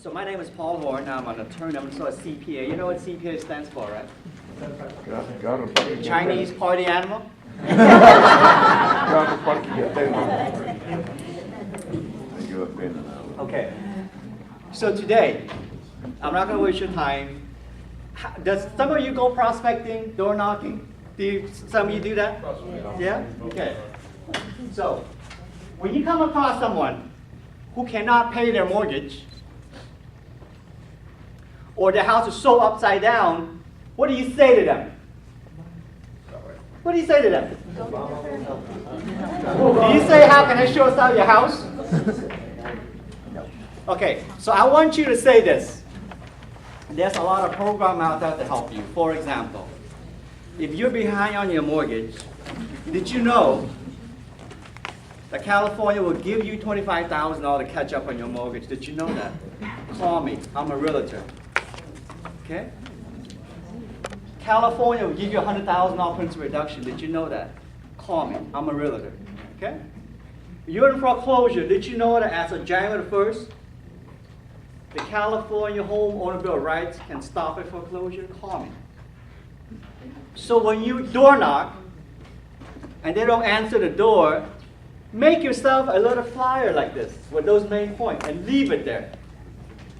So my name is Paul Horn. I'm an attorney. I'm also a CPA. You know what CPA stands for, right? Chinese party animal? Okay. So today, I'm not going to waste your time. Does some of you go prospecting, door knocking? Some of you do that? Yeah? Okay. So, when you come across someone who cannot pay their mortgage, or their house is so upside down, what do you say to them? What do you say to them? Do you say, how can I show us out your house? Okay, so I want you to say this. There's a lot of programs out there to help you. For example, if you're behind on your mortgage, did you know that California will give you $25,000 to catch up on your mortgage? Did you know that? Call me. I'm a realtor. Okay? California will give you a $100,000 principal reduction. Did you know that? Call me. I'm a realtor. Okay? You're in foreclosure. Did you know that as of January 1st, the California Homeowner Bill of Rights can stop a foreclosure? Call me. So when you door knock and they don't answer the door, make yourself a little flyer like this with those main points and leave it there.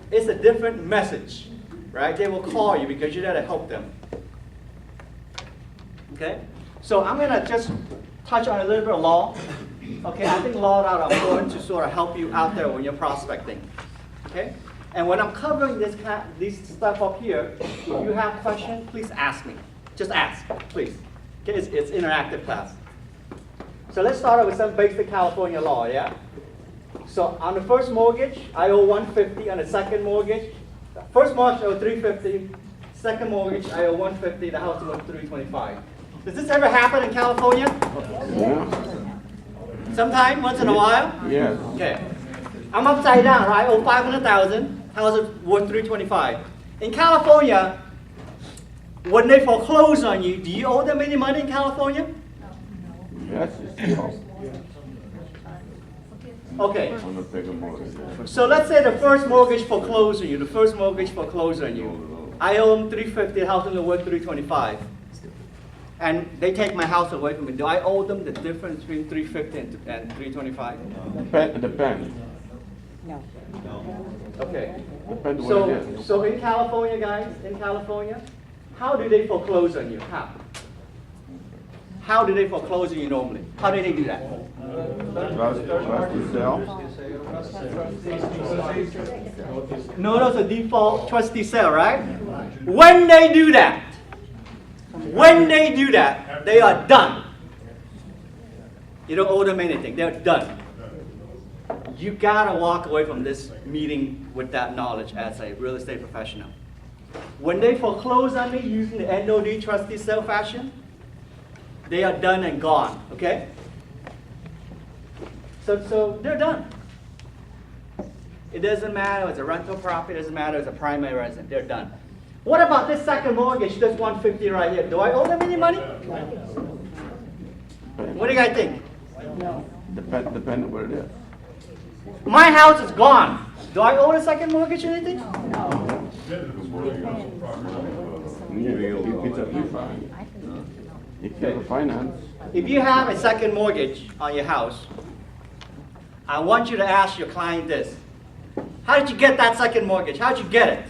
It's a different message, right? They will call you because you're there to help them. Okay? So I'm going to just touch on a little bit of law. Okay? I think laws are important to sort of help you out there when you're prospecting. Okay? And when I'm covering this stuff up here, if you have questions, please ask me. Just ask, please. Okay? It's interactive class. So let's start with some basic California law, yeah? So on the first mortgage, I owe $150. On the second mortgage, first mortgage I owe $350. Second mortgage I owe $150. The house is worth $325. Does this ever happen in California? Yeah. Sometime, once in a while? Yes. Okay. I'm upside down, right? I owe $500,000. House is worth $325. In California, when they foreclose on you, do you owe them any money in California? Yes, it's still. Okay. On the bigger mortgage. So let's say the first mortgage foreclosed on you. The first mortgage foreclosed on you. I owe them $350. The house is worth $325. And they take my house away from me. Do I owe them the difference between $350 and $325? Depends. No. Okay. Depends what it is. So in California, guys, in California, how do they foreclose on you? How? How do they foreclose on you normally? How do they do that? Trustee sale. Notice a default trustee sale, right? When they do that, they are done. You don't owe them anything. They're done. You gotta walk away from this meeting with that knowledge as a real estate professional. When they foreclose on me using the NOD trustee sale fashion, they are done and gone, okay? So they're done. It doesn't matter if it's a rental property, it doesn't matter if it's a primary residence, they're done. What about this second mortgage, this $150 right here? Do I owe them any money? What do you guys think? No. Depends on what it is. My house is gone. Do I owe the second mortgage anything? No. If you have a finance. If you have a second mortgage on your house, I want you to ask your client this. How did you get that second mortgage? How did you get it?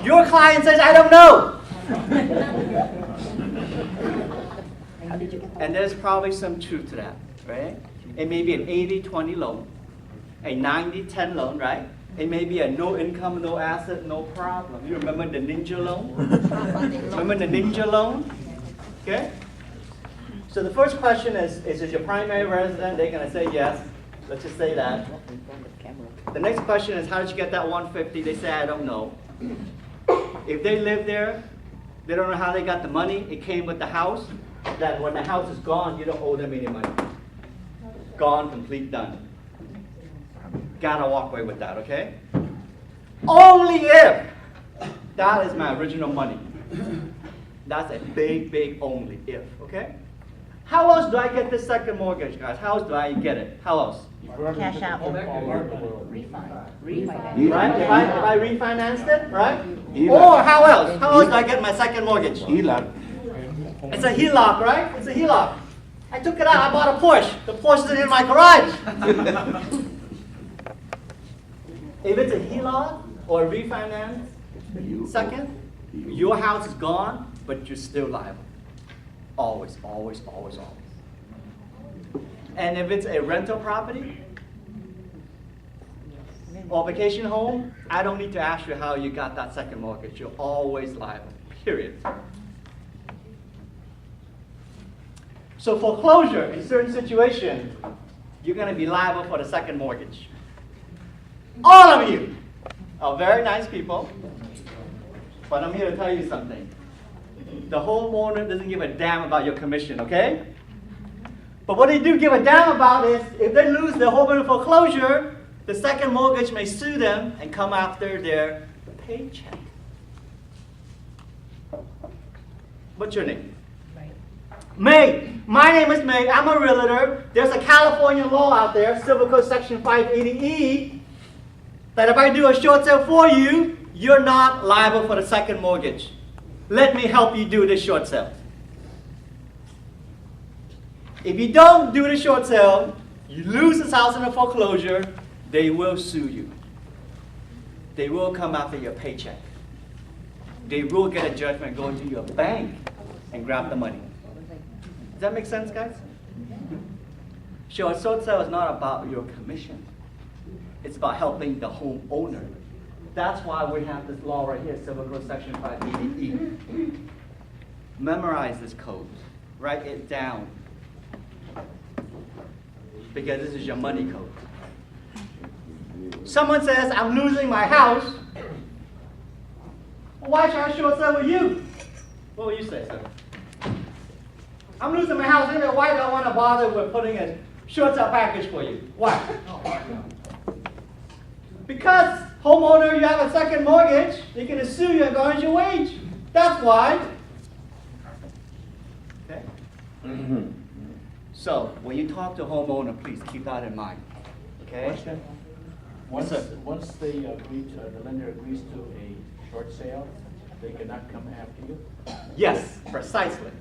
Your client says, I don't know. And there's probably some truth to that, right? It may be an 80-20 loan, a 90-10 loan, right? It may be a no income, no asset, no problem. You remember the ninja loan? Remember the ninja loan? Okay? So the first question is it your primary resident? They're going to say yes. Let's just say that. The next question is, how did you get that $150? They say, I don't know. If they live there, they don't know how they got the money. It came with the house. That when the house is gone, you don't owe them any money. Gone, complete, done. Gotta walk away with that, okay? Only if that is my original money. That's a big, big only if, okay? How else do I get this second mortgage, guys? How else do I get it? How else? Cash out. Either, Right? If I refinanced it, right? Either. Or how else? How else do I get my second mortgage? HELOC. It's a HELOC, right? It's a HELOC. I took it out. I bought a Porsche. The Porsche is in my garage. If it's a HELOC or a refinance, second, your house is gone, but you're still liable. Always, always, always, always. And if it's a rental property or vacation home, I don't need to ask you how you got that second mortgage. You're always liable, period. So foreclosure, in certain situations, you're going to be liable for the second mortgage. All of you are very nice people, but I'm here to tell you something. The homeowner doesn't give a damn about your commission, okay? But what they do give a damn about is if they lose their home in foreclosure, the second mortgage may sue them and come after their paycheck. What's your name? May. My name is May. I'm a realtor. There's a California law out there, Civil Code Section 580E, that if I do a short sale for you, you're not liable for the second mortgage. Let me help you do this short sale. If you don't do the short sale, you lose this house in a foreclosure, they will sue you. They will come after your paycheck. They will get a judgment, go to your bank and grab the money. Does that make sense, guys? Short sale is not about your commission. It's about helping the homeowner. That's why we have this law right here, Civil Code Section 580E. Memorize this code. Write it down. Because this is your money code. Someone says, I'm losing my house. Well, why should I short sale with you? What will you say, sir? I'm losing my house anyway. Why do I want to bother with putting a short sale package for you? Why? Because, homeowner, you have a second mortgage, they can sue you and garnish your wage. That's why. Okay? So, when you talk to a homeowner, please keep that in mind. Okay? Question. Once they agree to, the lender agrees to a short sale, they cannot come after you? Yes, precisely.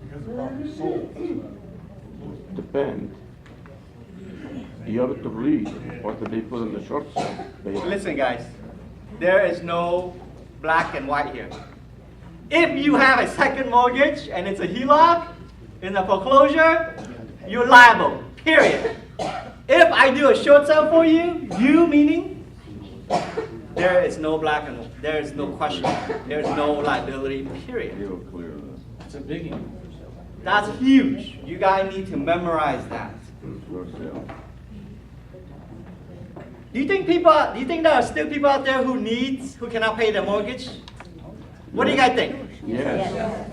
Because the property is sold. Depends. You have to read what they put in the short sale. Listen, guys, there is no black and white here. If you have a second mortgage and it's a HELOC in a foreclosure, you're liable, period. If I do a short sale for you, you meaning, there is no black and white, there is no question, there is no liability, period. You're clear. It's a biggie. That's huge. You guys need to memorize that. Short sale. Do you think there are still people out there who cannot pay their mortgage? What do you guys think? Yes.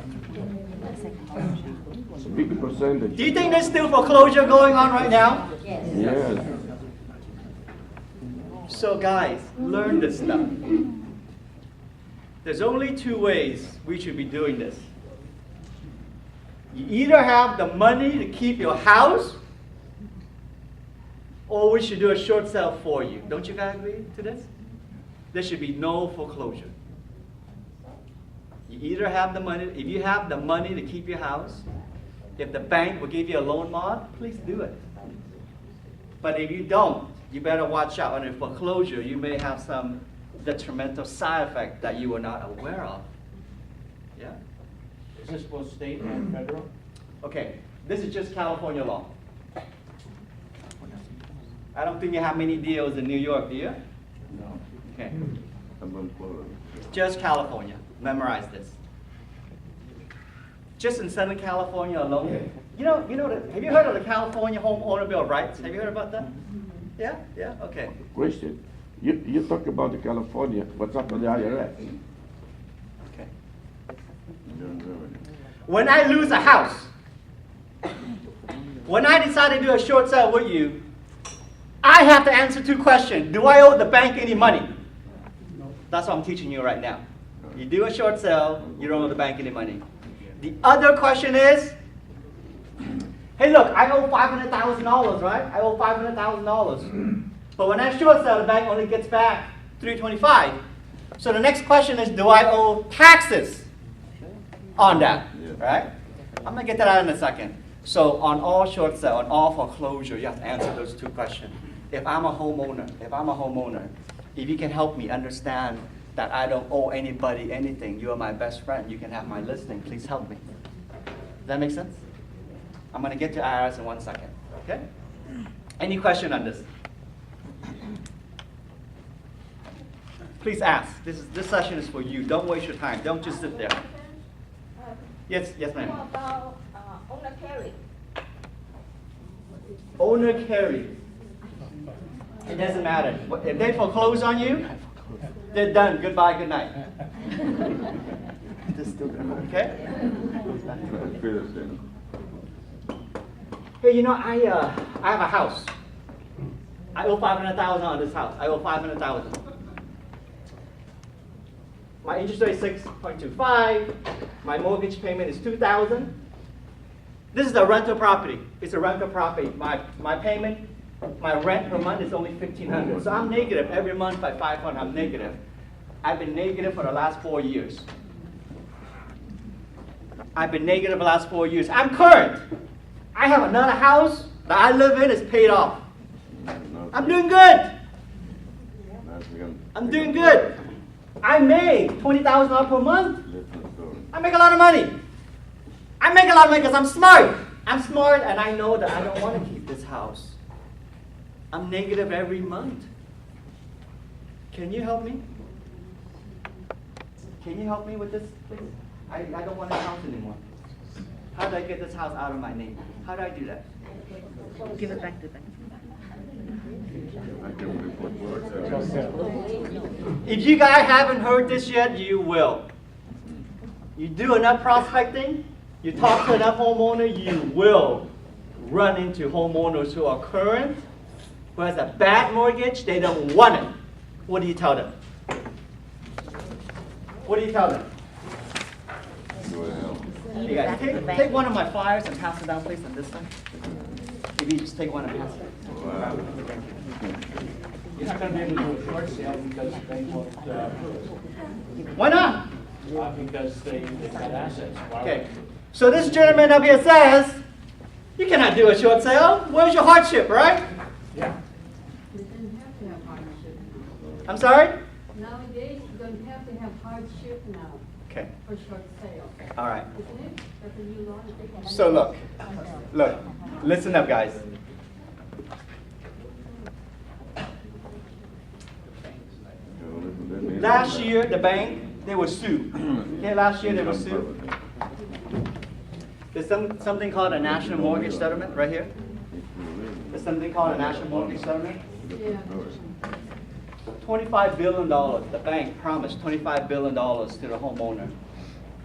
It's a big percentage. Do you think there's still foreclosure going on right now? Yes. So guys, learn this stuff. There's only two ways we should be doing this. You either have the money to keep your house, or we should do a short sale for you. Don't you guys agree to this? There should be no foreclosure. You either have the money, if you have the money to keep your house, if the bank will give you a loan mod, please do it. But if you don't, you better watch out. On a foreclosure, you may have some detrimental side effect that you were not aware of. Yeah? Is this both state and federal? Okay, this is just California law. I don't think you have many deals in New York, do you? No. Okay, I'm in Florida. just California. Memorize this. Just in Southern California alone. Have you heard of the California Homeowner Bill of Rights? Have you heard about that? Yeah? Yeah? Okay. Question. You talk about the California. What's up with the IRS? Okay. When I lose a house, when I decide to do a short sale with you, I have to answer two questions. Do I owe the bank any money? That's what I'm teaching you right now. You do a short sale, you don't owe the bank any money. The other question is, Hey, look, I owe $500,000, right? I owe $500,000. But when I short sell, the bank only gets back $325. So the next question is, do I owe taxes on that, right? I'm gonna get that out in a second. So on all short sale, on all foreclosure, you have to answer those two questions. If I'm a homeowner, if you can help me understand that I don't owe anybody anything, you are my best friend, you can have my listing, please help me. Does that make sense? I'm gonna get to IRS in 1 second, okay? Any question on this? Please ask. This session is for you. Don't waste your time. Don't just sit there. Yes, ma'am. How about owner carry? Owner carry. It doesn't matter. If they foreclose on you, they're done. Goodbye, good night. Okay? Hey, you know, I have a house. I owe $500,000 on this house. I owe $500,000. My interest rate is 6.25. My mortgage payment is $2,000. This is a rental property. It's a rental property. My payment, my rent per month is only $1,500. So I'm negative every month by $500. I'm negative. I've been negative for the last 4 years. I've been negative the last 4 years. I'm current. I have another house that I live in. It's paid off. I'm doing good. I'm doing good. I make $20,000 per month. I make a lot of money. I make a lot of money because I'm smart. I'm smart and I know that I don't want to keep this house. I'm negative every month. Can you help me? Can you help me with this, please? I don't want this house anymore. How do I get this house out of my name? How do I do that? Give it back to the bank. If you guys haven't heard this yet, you will. You do enough prospecting, you talk to enough homeowner, you will run into homeowners who are current, who has a bad mortgage, they don't want it. What do you tell them? What do you tell them? Hey guys, take one of my flyers and pass it down, please, on this one. If you just take one and pass it. You're not gonna be able to do a short sale because they won't, Why not? because they've got assets. Why would- Okay, so this gentleman up here says, you cannot do a short sale. Where's your hardship, right? Yeah. You don't have to have hardship. I'm sorry? Nowadays, you don't have to have hardship now Okay, for short sale, all right. isn't it? That's a new law. So look, listen up, guys. Last year, the bank, they were sued. Okay, last year they were sued. There's something called a national mortgage settlement right here. There's something called a national mortgage settlement. Yeah. $25 billion, the bank promised $25 billion to the homeowner.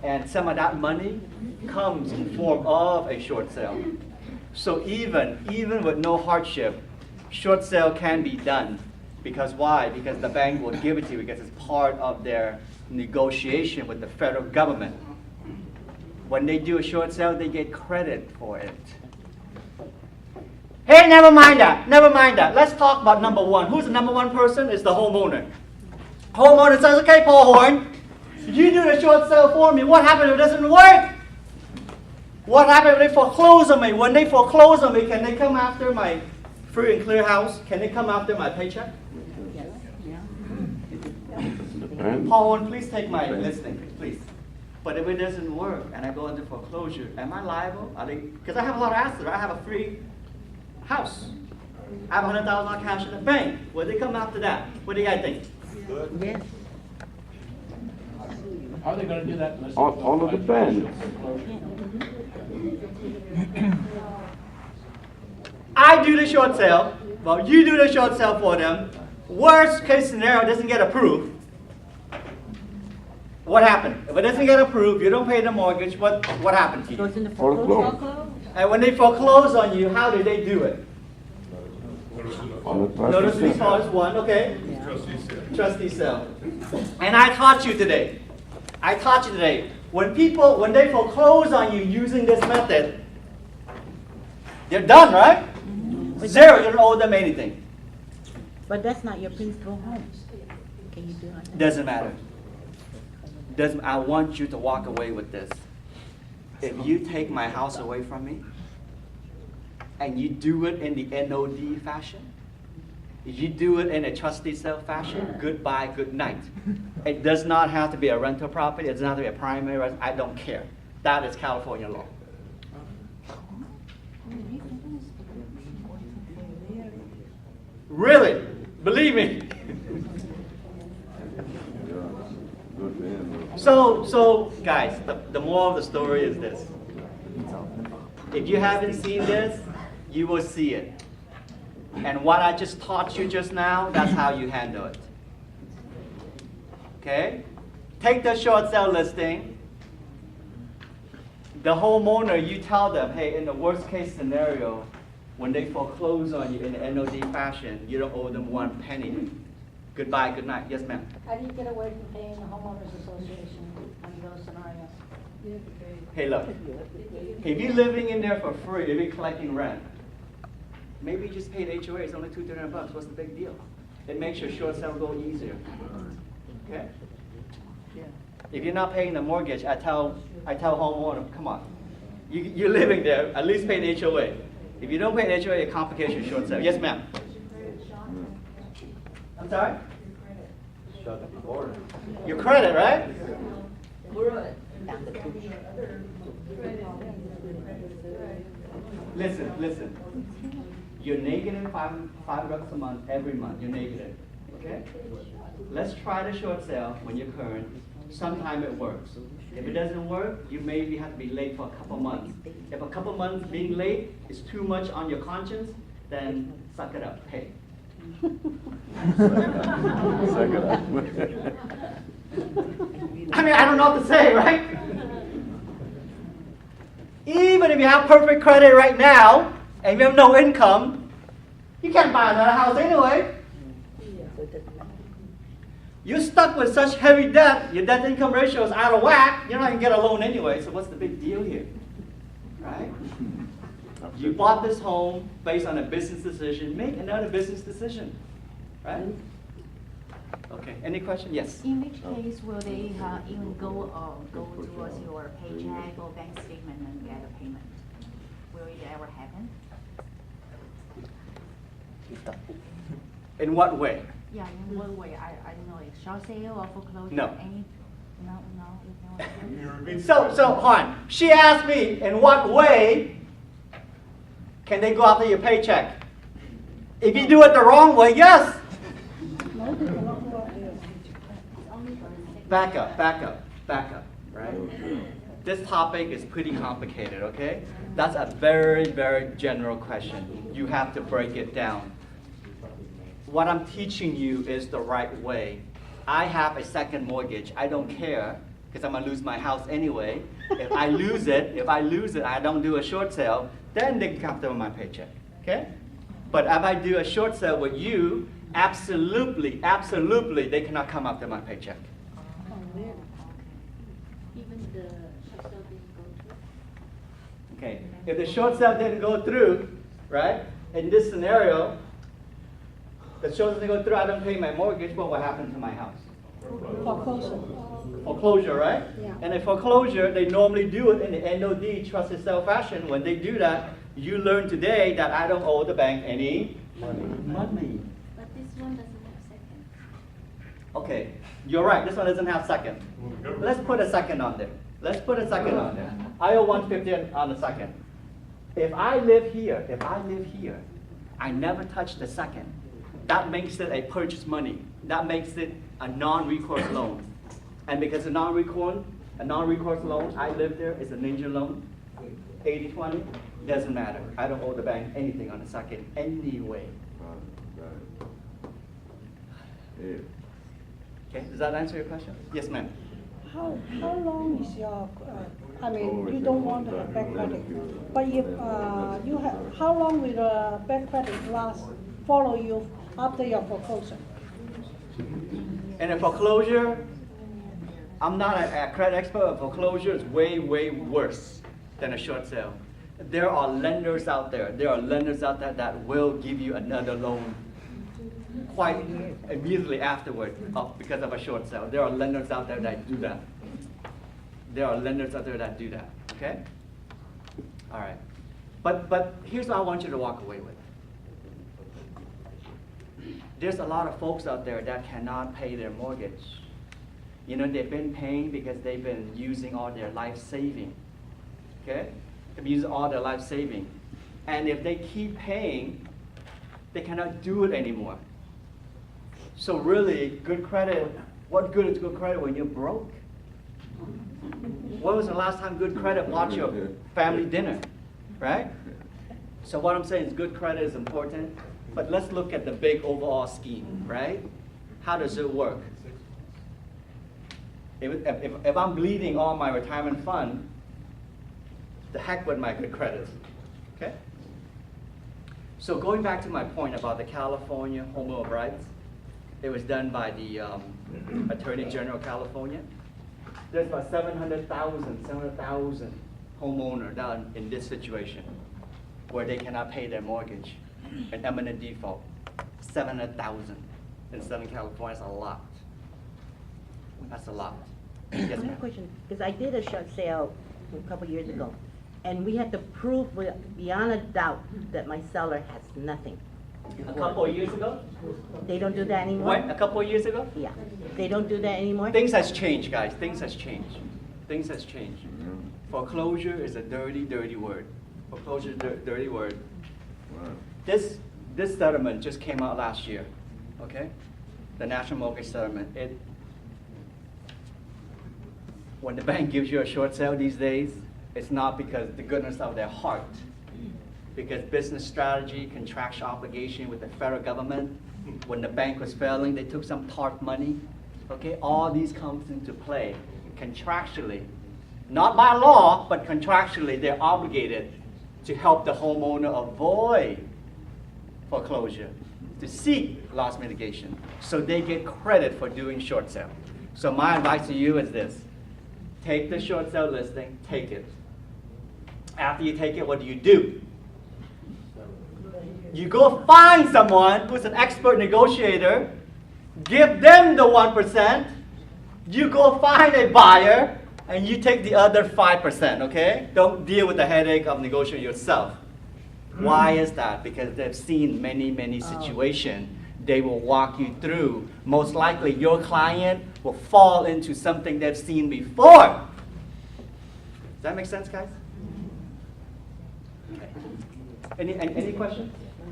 And some of that money comes in form of a short sale. So even with no hardship, short sale can be done. Because why? Because the bank will give it to you because it's part of their negotiation with the federal government. When they do a short sale, they get credit for it. Hey, never mind that. Never mind that. Let's talk about number one. Who's the number one person? It's the homeowner. Homeowner says, okay, Paul Horn, you do the short sale for me. What happens if it doesn't work? What happens if they foreclose on me? When they foreclose on me, can they come after my free and clear house? Can they come after my paycheck? Paul Horn, please take my listing, please. But if it doesn't work and I go into foreclosure, am I liable? Because I have a lot of assets. I have a free house. I have $100,000 cash in the bank. Will they come after that? What do you guys think? Yes. How are they gonna do that unless? All of the depends. I do the short sale. Well, you do the short sale for them. Worst case scenario, it doesn't get approved. What happened? If it doesn't get approved, you don't pay the mortgage, what happens to you? Goes into Foreclose. foreclosure. And when they foreclose on you, how do they do it? On the Notice trustee. we saw is one, okay? Trustee said. Trustee sale. And I taught you today. When they foreclose on you using this method, They're done, right? Zero, you don't owe them anything. But that's not your principal home. Can you do it? Doesn't matter. I want you to walk away with this. If you take my house away from me, and you do it in the NOD fashion, if you do it in a trustee sale fashion, goodbye, good night. It does not have to be a rental property. It does not have to be a primary residence. I don't care. That is California law. Really? Believe me. So guys, the moral of the story is this. If you haven't seen this, you will see it. And what I just taught you just now, that's how you handle it. Okay? Take the short sale listing. The homeowner, you tell them, hey, in the worst case scenario, when they foreclose on you in the NOD fashion, you don't owe them one penny. Goodbye, good night. Yes, ma'am. How do you get away from paying the homeowners association under those scenarios? Hey, look. If you're living in there for free, if you're collecting rent, maybe you just pay the HOA. It's only $200-300 bucks. What's the big deal? It makes your short sale go easier. Okay? If you're not paying the mortgage, I tell homeowner, come on. You're living there. At least pay the HOA. If you don't pay the HOA, it complicates your short sale. Yes, ma'am. I'm sorry? Your credit, right? Listen. You're negative $5 a month every month. You're negative. Okay? Let's try the short sale when you're current. Sometime it works. If it doesn't work, you maybe have to be late for a couple months. If a couple months being late is too much on your conscience, then suck it up. Pay. I mean, I don't know what to say, right? Even if you have perfect credit right now and you have no income, you can't buy another house anyway. You're stuck with such heavy debt, your debt income ratio is out of whack, you're not going to get a loan anyway, so what's the big deal here? Right? You bought this home based on a business decision, make another business decision. Right? Okay, any question? Yes? In which case will they even go towards your paycheck or bank statement and get a payment? Will it ever happen? In what way? Yeah, in what way? I don't know, like short sale or foreclosure? No. No. So, hon, she asked me, in what way can they go after your paycheck? If you do it the wrong way, yes. Back up, right? This topic is pretty complicated, okay? That's a very, very general question. You have to break it down. What I'm teaching you is the right way. I have a second mortgage. I don't care, because I'm going to lose my house anyway. If I lose it, I don't do a short sale, then they can come after my paycheck, okay? But if I do a short sale with you, absolutely, they cannot come after my paycheck. Even the short sale didn't go through? Okay, if the short sale didn't go through, right, in this scenario, the short sale didn't go through, I don't pay my mortgage, what will happen to my house? Foreclosure, right? Yeah. And in foreclosure, they normally do it in the NOD trusted sale fashion. When they do that, you learn today that I don't owe the bank any money. But this one doesn't have second. Okay, you're right, this one doesn't have second. Let's put a second on there. I owe $150 on the second. If I live here, I never touch the second. That makes it a purchase money. That makes it a non-recourse loan. And because a non-recourse loan, I live there, it's a ninja loan, 80-20, doesn't matter. I don't owe the bank anything on the second anyway. Okay, does that answer your question? Yes, ma'am. How long is your, I mean, you don't want to have bad credit, but if you have, how long will the bad credit last, follow you after your foreclosure? And in foreclosure, I'm not a credit expert, but foreclosure is way, way worse than a short sale. there are lenders out there. There are lenders out there that will give you another loan quite immediately afterward because of a short sale. There are lenders out there that do that. There are lenders out there that do that. Okay? All right. But here's what I want you to walk away with. There's a lot of folks out there that cannot pay their mortgage. You know, they've been paying because they've been using all their life saving. Okay? They've used all their life saving. And if they keep paying, they cannot do it anymore. So really, good credit, what good is good credit when you're broke? When was the last time good credit bought your family dinner, right? So what I'm saying is good credit is important, but let's look at the big overall scheme, right? How does it work? If I'm bleeding all my retirement fund, the heck with my good credit, okay? So going back to my point about the California Home Bill of Rights, it was done by the Attorney General of California. There's about 700,000 homeowners down in this situation where they cannot pay their mortgage, an imminent default. 700,000 in Southern California, that's a lot. That's a lot. Yes, I have a ma'am. question, because I did a short sale a couple years ago, and we had to prove beyond a doubt that my seller has nothing. A couple of years ago? They don't do that anymore? What, a couple of years ago? Yeah. They don't do that anymore? Things has changed, guys. Things has changed. Things has changed. Foreclosure is a dirty, dirty word. Foreclosure is a dirty word. This settlement just came out last year, okay? The National Mortgage Settlement. When the bank gives you a short sale these days, it's not because the goodness of their heart. Because business strategy, contractual obligation with the federal government, when the bank was failing, they took some TARP money. Okay, all these comes into play contractually. Not by law, but contractually, they're obligated to help the homeowner avoid foreclosure, to seek loss mitigation. So they get credit for doing short sale. So my advice to you is this. Take the short sale listing, take it. After you take it, what do? You go find someone who's an expert negotiator, give them the 1%, you go find a buyer, and you take the other 5%, okay? Don't deal with the headache of negotiating yourself. Why is that? Because they've seen many, many situations. They will walk you through. Most likely, your client will fall into something they've seen before. Does that make sense, guys? Okay. Any questions?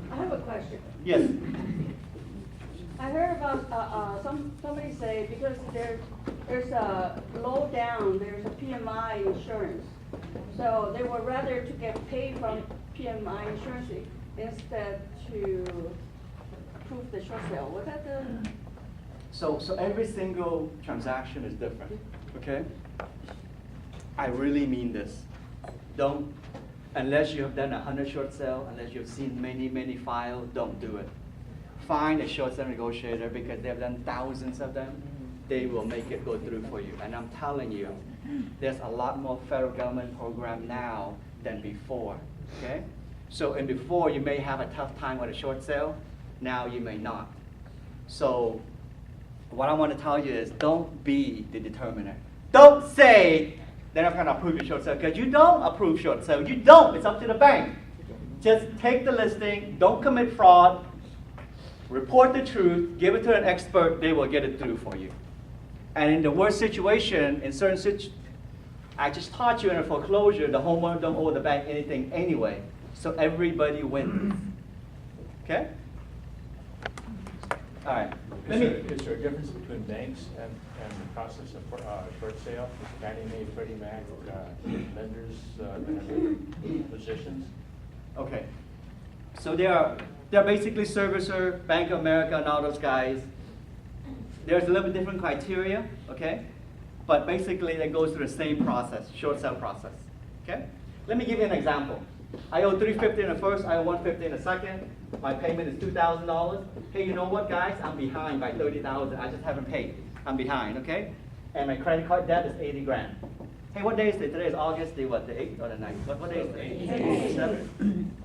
I have a question. Yes. I heard about somebody say because there's a low down, there's a PMI insurance, so they would rather to get paid from PMI insurance instead to approve the short sale. Was that the? So every single transaction is different. Okay. I really mean this. Don't. Unless you have done 100 short sale, unless you've seen many, many files, don't do it. Find a short sale negotiator because they've done thousands of them. They will make it go through for you. And I'm telling you, there's a lot more federal government program now than before. Okay? So in before, you may have a tough time with a short sale. Now you may not. So what I want to tell you is don't be the determiner. Don't say, they're not going to approve your short sale, because you don't approve short sale. You don't. It's up to the bank. Just take the listing. Don't commit fraud. Report the truth. Give it to an expert. They will get it through for you. And in the worst situation, in certain situations, I just taught you in a foreclosure, the homeowner don't owe the bank anything anyway. So everybody wins. Okay? All right. Is there a difference between banks and the process of short sale? Fannie Mae, Freddie Mac, lenders, have different positions? Okay. So they're basically Servicer, Bank of America, and all those guys. There's a little bit different criteria, okay? But basically, it goes through the same process, short sale process. Okay? Let me give you an example. I owe $350 in the first, I owe $150 in the second. My payment is $2,000. Hey, you know what, guys? I'm behind by $30,000. I just haven't paid. I'm behind, okay? And my credit card debt is $80 grand. Hey, what day is it? Today is August the what? The 8th or the 9th? What day is it?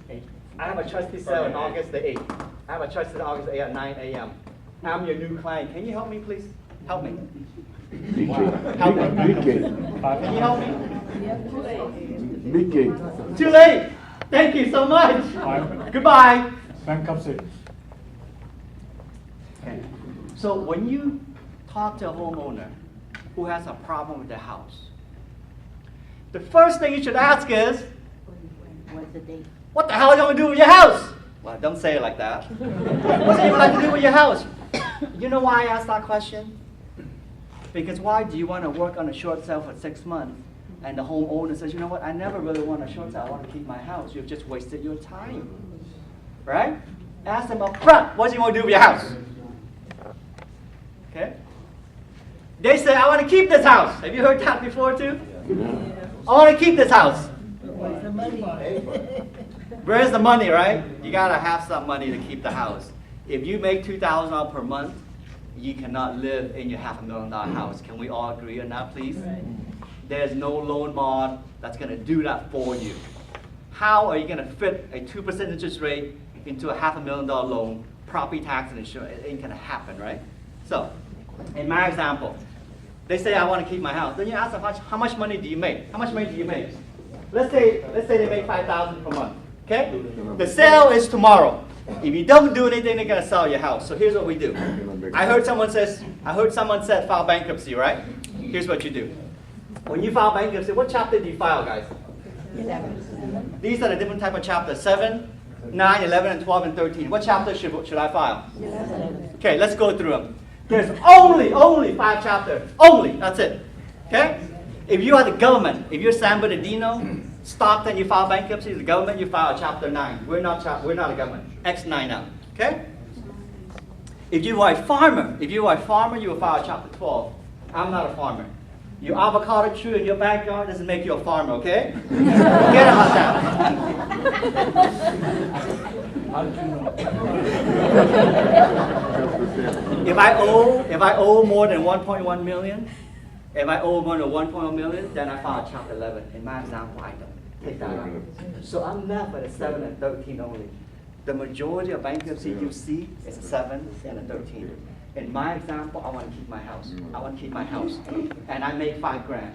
8th. I have a trustee sale on August the 8th. I have a trustee sale on August the 8th at 9 a.m. I'm your new client. Can you help me, please? Help me. Help me. Can you help me? BK. Too late. Thank you so much. Goodbye. Bankruptcy. Okay. So when you talk to a homeowner who has a problem with their house, the first thing you should ask is, What's the date? what the hell are you going to do with your house? Well, don't say it like that. What's it like to do with your house? You know why I asked that question? Because why do you want to work on a short sale for 6 months and the homeowner says, you know what, I never really want a short sale, I want to keep my house. You've just wasted your time. Right? Ask them up front, what do you want to do with your house? Okay? They say, I want to keep this house. Have you heard that before too? I want to keep this house. Where's the money? Where's the money, right? You got to have some money to keep the house. If you make $2,000 per month, you cannot live in your $500,000 house. Can we all agree on that, please? Right. There's no loan mod that's going to do that for you. How are you going to fit a 2% interest rate into a $500,000 loan, property tax and insurance? It ain't going to happen, right? So, in my example, they say, I want to keep my house. Then you ask them, how much money do you make? How much money do you make? Let's say they make $5,000 per month. Okay? The sale is tomorrow. If you don't do anything, they're going to sell your house. So here's what we do. I heard someone said file bankruptcy, right? Here's what you do. When you file bankruptcy, what chapter do you file, guys? 11. These are the different type of chapters: 7, 9, 11, and 12, and 13. What chapter should I file? 11. Okay, let's go through them. There's only 5 chapters. Only. That's it. Okay? If you are the government, if you're San Bernardino, Stockton, you file bankruptcy. The government, you file chapter 9. We're not a government. X9 now. Okay? If you are a farmer, you will file chapter 12. I'm not a farmer. Your avocado tree in your backyard doesn't make you a farmer, okay? Forget about that. How did you know? If I owe more than 1.1 million, then I file chapter 11. In my example, I don't. Take that out. So I'm left with a 7 and 13 only. The majority of bankruptcy you see is a 7 and a 13. In my example, I want to keep my house. And I make $5,000.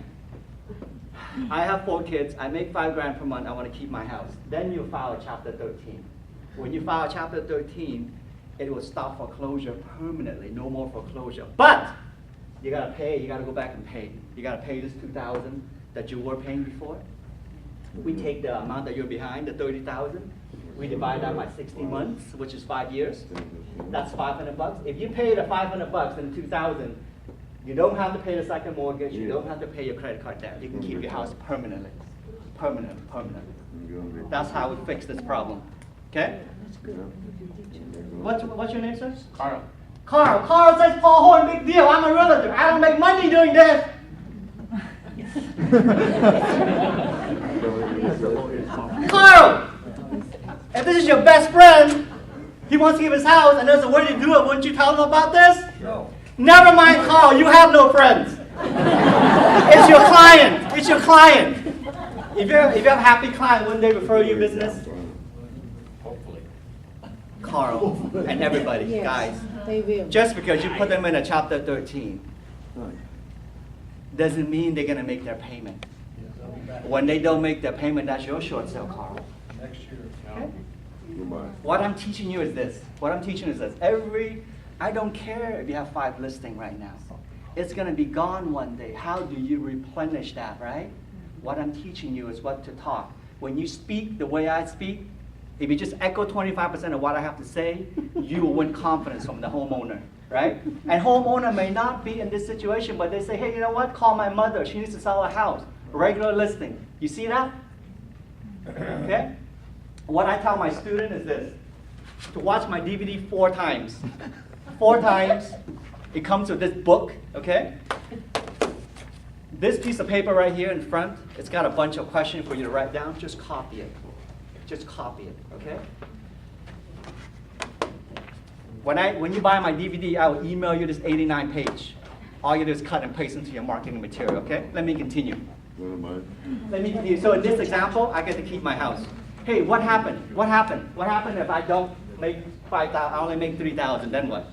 I have 4 kids. I make $5,000 per month. I want to keep my house. Then you file a chapter 13. When you file chapter 13, it will stop foreclosure permanently. No more foreclosure. But you gotta pay. You gotta go back and pay. You gotta pay this $2,000 that you were paying before. We take the amount that you're behind, the $30,000. We divide that by 60 months, which is 5 years. That's $500. If you pay the $500 and $2,000, you don't have to pay the second mortgage. You don't have to pay your credit card debt. You can keep your house permanently. Permanently. That's how we fix this problem. Okay? What's your name, sir? Carl. Carl says, Paul Horn, big deal. I'm a realtor. I don't make money doing this. Carl, if this is your best friend, he wants to give his house, and there's a way to do it. Wouldn't you tell him about this? No. Never mind, Carl. You have no friends. It's your client. It's your client. If you have a happy client, wouldn't they refer you business? Hopefully. Carl and everybody, Yes, guys. they will. Just because you put them in a chapter 13 doesn't mean they're going to make their payment. When they don't make their payment, that's your short sale, Carl. Next year. Okay? What I'm teaching you is this. I don't care if you have 5 listings right now. It's going to be gone one day. How do you replenish that, right? What I'm teaching you is what to talk. When you speak the way I speak, if you just echo 25% of what I have to say, you will win confidence from the homeowner, right? And homeowner may not be in this situation, but they say, hey, you know what? Call my mother. She needs to sell a house. Regular listing. You see that? Okay? What I tell my student is this. To watch my DVD 4 times. 4 times. It comes with this book, okay? This piece of paper right here in front, it's got a bunch of questions for you to write down. Just copy it. Just copy it, okay? When you buy my DVD, I will email you this 89 page. All you do is cut and paste into your marketing material, okay? Let me continue. Let me give you, so in this example, I get to keep my house. Hey, what happened? What happened? What happened if I don't make 5,000, I only make 3,000, then what?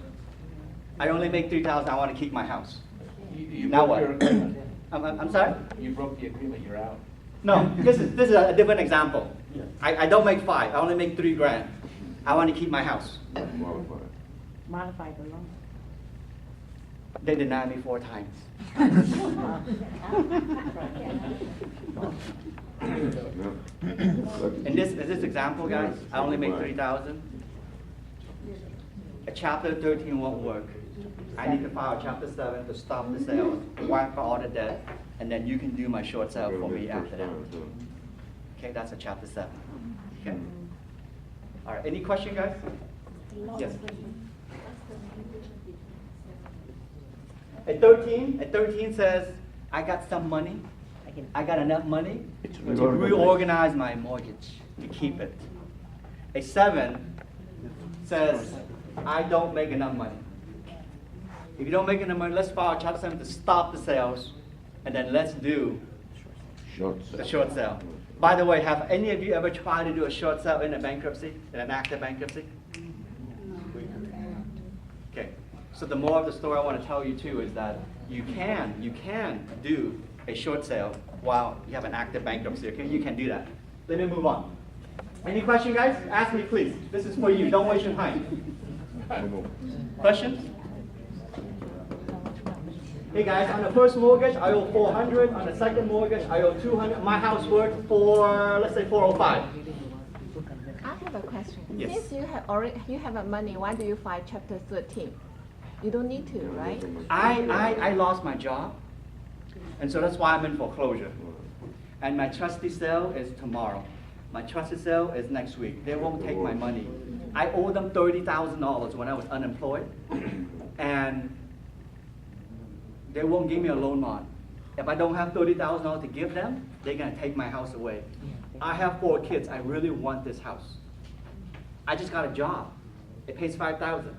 I only make 3,000, I want to keep my house. You Now broke what? your agreement. I'm sorry? You broke the agreement, you're out. No, this is a different example. I don't make 5, I only make 3 grand. I want to keep my house. Modify the loan. They denied me 4 times. In this example, guys, I only make 3,000. A chapter 13 won't work. I need to file a chapter 7 to stop the sale, wipe out all the debt, and then you can do my short sale for me after that. Okay, that's a chapter 7. Okay. All right. Any question, guys? Yes. At 13 says, I got some money. I got enough money to reorganize my mortgage, to keep it. A 7 says, I don't make enough money. If you don't make enough money, let's file Chapter 7 to stop the sales, and then let's do the short sale. By the way, have any of you ever tried to do a short sale in a bankruptcy, in an active bankruptcy? Okay. So the more of the story I want to tell you too is that you can do a short sale while you have an active bankruptcy. Okay, you can do that. Let me move on. Any question, guys? Ask me, please. This is for you. Don't waste your time. Questions? Hey guys, on the first mortgage, I owe 400. On the second mortgage, I owe 200. My house worth for, let's say, 405. I have a question. Yes. Since you have a money, why do you file Chapter 13? You don't need to, right? I lost my job, and so that's why I'm in foreclosure. And my trustee sale is tomorrow. My trustee sale is next week. They won't take my money. I owe them $30,000 when I was unemployed, and they won't give me a loan mod. If I don't have $30,000 to give them, they're gonna take my house away. I have 4 kids. I really want this house. I just got a job. It pays $5,000.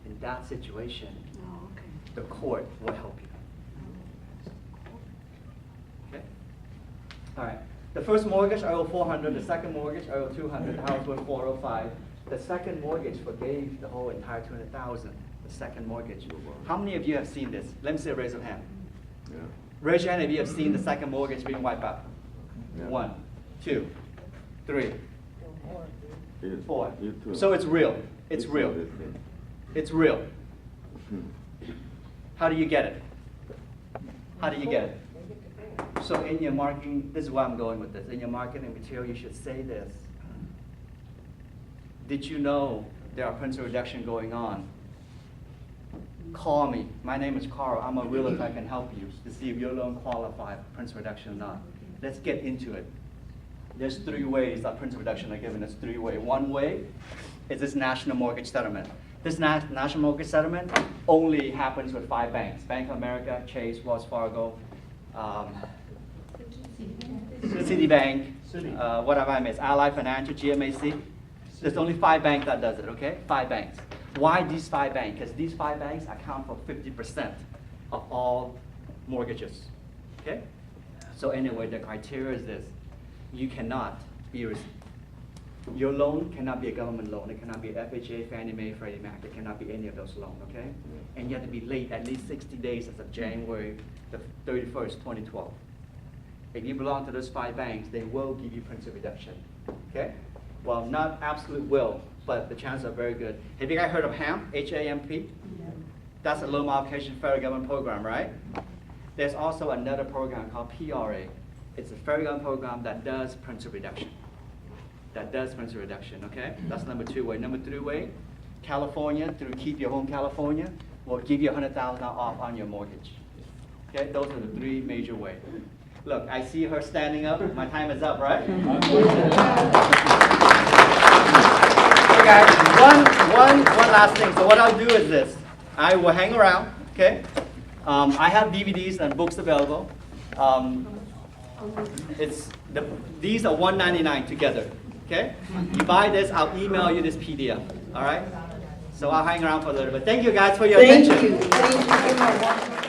In that situation, the court will help you. Okay? All right. The first mortgage, I owe 400. The second mortgage, I owe 200. The house worth 405. The second mortgage forgave the whole entire 200,000. The second mortgage. How many of you have seen this? Let me see a raise of hand. Yeah. Raise your hand if you have seen the second mortgage being wiped out. Yeah. 1, 2, 3, Yes. 4. You too. So it's real. It's real. It's real. How do you get it? How do you get it? So in your marketing, this is where I'm going with this. In your marketing material, you should say this. Did you know there are principal reduction going on? Call me. My name is Carl. I'm a realtor. I can help you to see if your loan qualifies for principal reduction or not. Let's get into it. There's 3 ways that principal reduction are given. There's 3 ways. One way is this national mortgage settlement. This national mortgage settlement only happens with 5 banks: Bank of America, Chase, Wells Fargo, Citibank, whatever I miss, Ally Financial, GMAC. There's only 5 banks that does it, okay? 5 banks. Why these 5 banks? Because these 5 banks account for 50% of all mortgages, okay? So anyway, the criteria is this. You cannot be your loan cannot be a government loan. It cannot be FHA, Fannie Mae, Freddie Mac. It cannot be any of those loans, okay? And you have to be late at least 60 days as of January the 31st, 2012. If you belong to those 5 banks, they will give you principal reduction, okay? Well, not absolute will, but the chances are very good. Have you guys heard of HAMP, H-A-M-P? That's a loan modification federal government program, right? There's also another program called PRA. It's a federal government program that does principal reduction. Okay? That's number 2 way. Number 3 way, California, through Keep Your Home California, will give you $100,000 off on your mortgage. Okay? Those are the 3 major ways. Look, I see her standing up. My time is up, right? Okay, guys, one last thing. So what I'll do is this. I will hang around, okay? I have DVDs and books available. These are $199 together, okay? You buy this, I'll email you this PDF, all right? So I'll hang around for a little bit. Thank you guys for your attention. Thank you. Thank you very much.